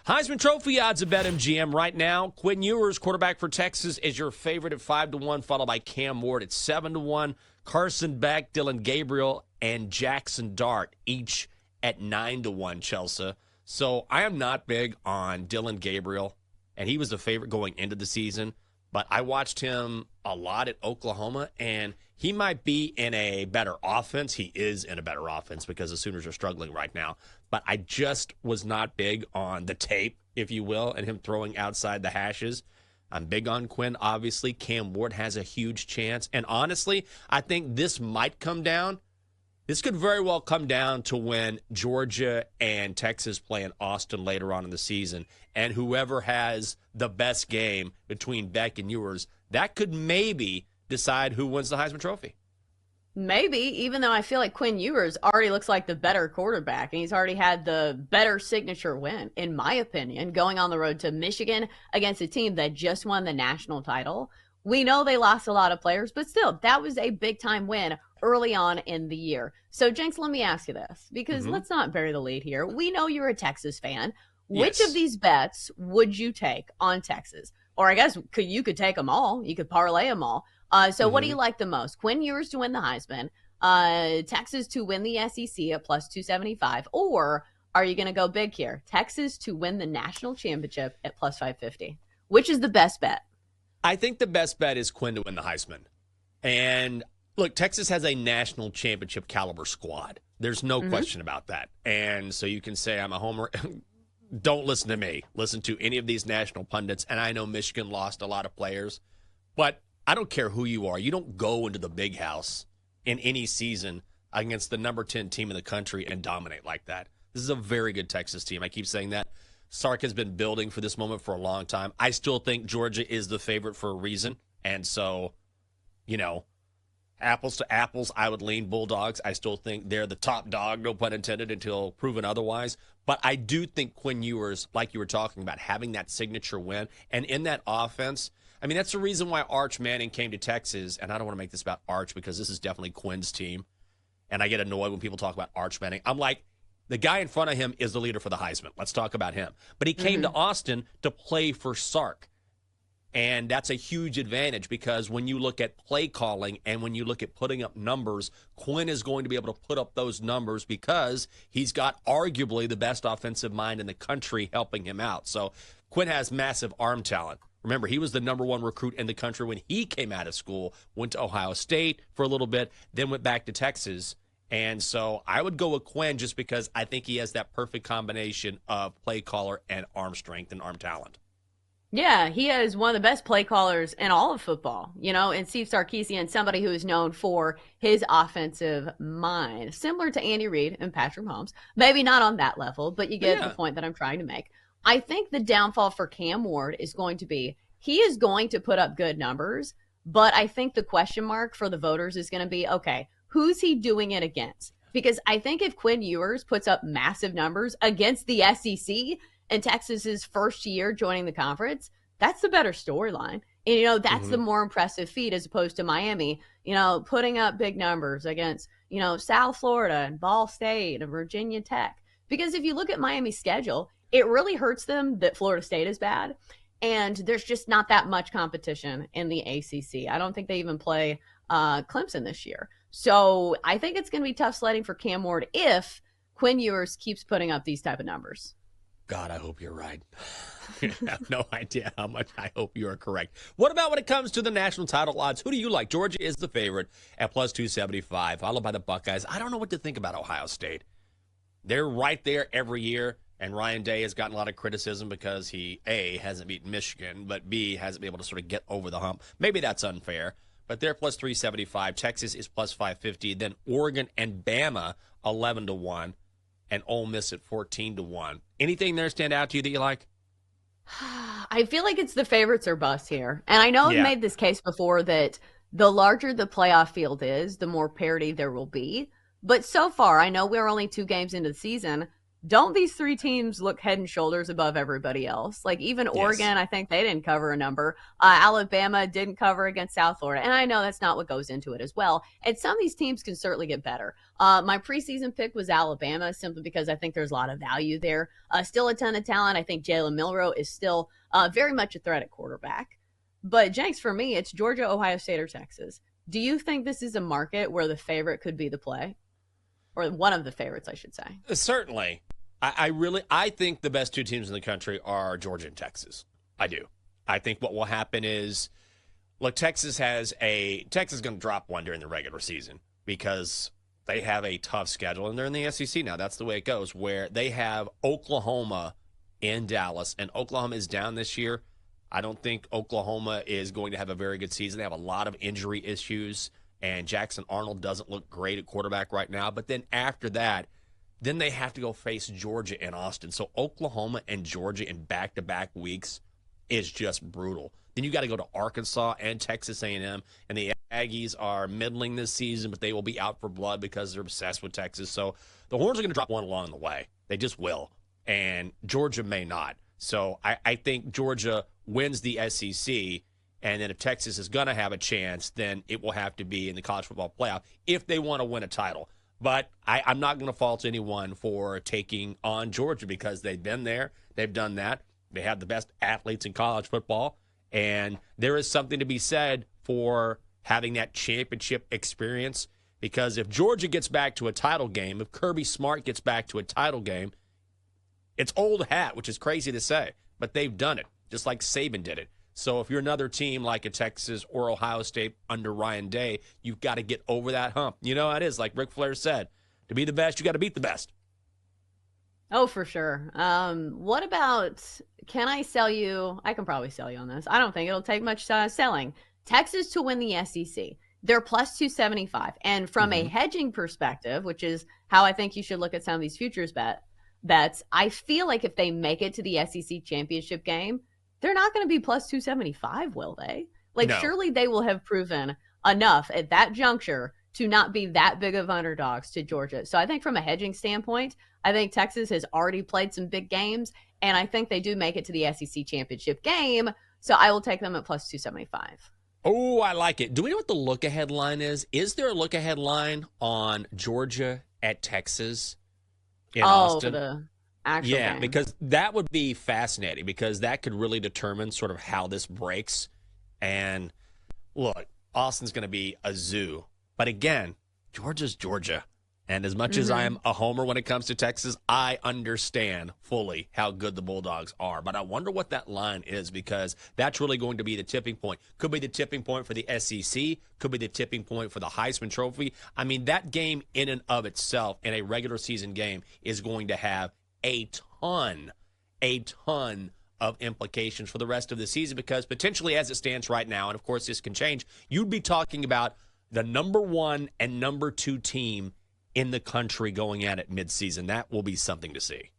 Heisman Trophy odds at BetMGM right now. Quinn Ewers, quarterback for Texas, is your favorite at 5-1, followed by Cam Ward at 7-1. Carson Beck, Dylan Gabriel, and Jackson Dart, each at 9-1, Chelsea. So I am not big on Dylan Gabriel, and he was the favorite going into the season. But I watched him a lot at Oklahoma, and he might be in a better offense. He is in a better offense because the Sooners are struggling right now. But I just was not big on the tape, if you will, and him throwing outside the hashes. I'm big on Quinn, obviously. Cam Ward has a huge chance. And honestly, I think this might come down. This could very well come down to when Georgia and Texas play in Austin later on in the season. And whoever has the best game between Beck and Ewers, that could maybe decide who wins the Heisman Trophy. Maybe, even though I feel like Quinn Ewers already looks like the better quarterback, and he's already had the better signature win, in my opinion, going on the road to Michigan against a team that just won the national title. We know they lost a lot of players, but still, that was a big-time win early on in the year. So, Jenks, let me ask you this, because let's not bury the lead here. We know you're a Texas fan. Which of these bets would you take on Texas? Or I guess you could take them all. You could parlay them all. So what do you like the most? Quinn Ewers to win the Heisman, Texas to win the SEC at plus 275, or are you going to go big here? Texas to win the national championship at plus 550. Which is the best bet? I think the best bet is Quinn to win the Heisman. And look, Texas has a national championship caliber squad. There's no question about that. And so you can say I'm a homer. Don't listen to me. Listen to any of these national pundits. And I know Michigan lost a lot of players, but I don't care who you are. You don't go into the big house in any season against the number 10 team in the country and dominate like that. This is a very good Texas team. I keep saying that. Sark has been building for this moment for a long time. I still think Georgia is the favorite for a reason. And so, apples to apples, I would lean Bulldogs. I still think they're the top dog, no pun intended, until proven otherwise. But I do think Quinn Ewers, like you were talking about, having that signature win, and in that offense, I mean, that's the reason why Arch Manning came to Texas, and I don't want to make this about Arch because this is definitely Quinn's team, and I get annoyed when people talk about Arch Manning. I'm like, the guy in front of him is the leader for the Heisman. Let's talk about him. But he came to Austin to play for Sark. And that's a huge advantage because when you look at play calling and when you look at putting up numbers, Quinn is going to be able to put up those numbers because he's got arguably the best offensive mind in the country helping him out. So Quinn has massive arm talent. Remember, he was the number one recruit in the country when he came out of school, went to Ohio State for a little bit, then went back to Texas. And so I would go with Quinn just because I think he has that perfect combination of play caller and arm strength and arm talent. Yeah, he is one of the best play callers in all of football, and Steve Sarkisian, somebody who is known for his offensive mind, similar to Andy Reid and Patrick Mahomes. Maybe not on that level, but you get the point that I'm trying to make. I think the downfall for Cam Ward is going to be he is going to put up good numbers, but I think the question mark for the voters is going to be, okay, who's he doing it against? Because I think if Quinn Ewers puts up massive numbers against the SEC in Texas's first year joining the conference, that's the better storyline. And, that's the more impressive feat as opposed to Miami, putting up big numbers against, South Florida and Ball State and Virginia Tech. Because if you look at Miami's schedule, it really hurts them that Florida State is bad. And there's just not that much competition in the ACC. I don't think they even play Clemson this year. So I think it's going to be tough sledding for Cam Ward if Quinn Ewers keeps putting up these type of numbers. God, I hope you're right. I have no idea how much I hope you are correct. What about when it comes to the national title odds? Who do you like? Georgia is the favorite at plus 275, followed by the Buckeyes. I don't know what to think about Ohio State. They're right there every year, and Ryan Day has gotten a lot of criticism because he, A, hasn't beaten Michigan, but B, hasn't been able to sort of get over the hump. Maybe that's unfair, but they're plus 375. Texas is plus 550. Then Oregon and Bama, 11-1. And Ole Miss at 14-1. Anything there stand out to you that you like? I feel like it's the favorites or bust here. And I know I've made this case before that the larger the playoff field is, the more parity there will be. But so far, I know we're only 2 games into the season. don't these three teams look head and shoulders above everybody else? Like even Yes. Oregon, I think they didn't cover a number. Alabama didn't cover against South Florida. And I know that's not what goes into it as well. And some of these teams can certainly get better. My preseason pick was Alabama simply because I think there's a lot of value there. Still a ton of talent. I think Jalen Milroe is still very much a threat at quarterback. But Jenks, for me, it's Georgia, Ohio State, or Texas. Do you think this is a market where the favorite could be the play? Or one of the favorites, I should say. Certainly. I think the best two teams in the country are Georgia and Texas. I do. I think what will happen is, look, Texas is going to drop one during the regular season because they have a tough schedule, and they're in the SEC now. That's the way it goes, where they have Oklahoma in Dallas, and Oklahoma is down this year. I don't think Oklahoma is going to have a very good season. They have a lot of injury issues, and Jackson Arnold doesn't look great at quarterback right now. But then after that, then they have to go face Georgia and Austin. So Oklahoma and Georgia in back-to-back weeks is just brutal. Then you got to go to Arkansas and Texas A&M, and the Aggies are middling this season, but they will be out for blood because they're obsessed with Texas. So the Horns are going to drop one along the way. They just will, and Georgia may not. So I think Georgia wins the SEC, and then if Texas is going to have a chance, then it will have to be in the college football playoff if they want to win a title. But I'm not going to fault anyone for taking on Georgia because they've been there. They've done that. They have the best athletes in college football. And there is something to be said for having that championship experience because if Georgia gets back to a title game, if Kirby Smart gets back to a title game, it's old hat, which is crazy to say, but they've done it, just like Saban did it. So if you're another team like a Texas or Ohio State under Ryan Day, you've got to get over that hump. You know how it is, like Ric Flair said. To be the best, you got to beat the best. Oh, for sure. What about, can I sell you? I can probably sell you on this. I don't think it'll take much selling. Texas to win the SEC. They're plus 275. And from a hedging perspective, which is how I think you should look at some of these futures bets, I feel like if they make it to the SEC championship game, they're not going to be plus 275, will they? Like, No. surely they will have proven enough at that juncture to not be that big of underdogs to Georgia. So I think from a hedging standpoint, I think Texas has already played some big games, and I think they do make it to the SEC championship game. So I will take them at plus 275. Oh, I like it. Do we know what the look-ahead line is? Is there a look-ahead line on Georgia at Texas in Austin? The actual game. Because that would be fascinating because that could really determine sort of how this breaks. And look, Austin's going to be a zoo. But again, Georgia's Georgia. And as much as I am a homer when it comes to Texas, I understand fully how good the Bulldogs are. But I wonder what that line is because that's really going to be the tipping point. Could be the tipping point for the SEC. Could be the tipping point for the Heisman Trophy. I mean, that game in and of itself in a regular season game is going to have a ton of implications for the rest of the season because potentially as it stands right now, and of course this can change, you'd be talking about the number 1 and number 2 team in the country going at it midseason. That will be something to see.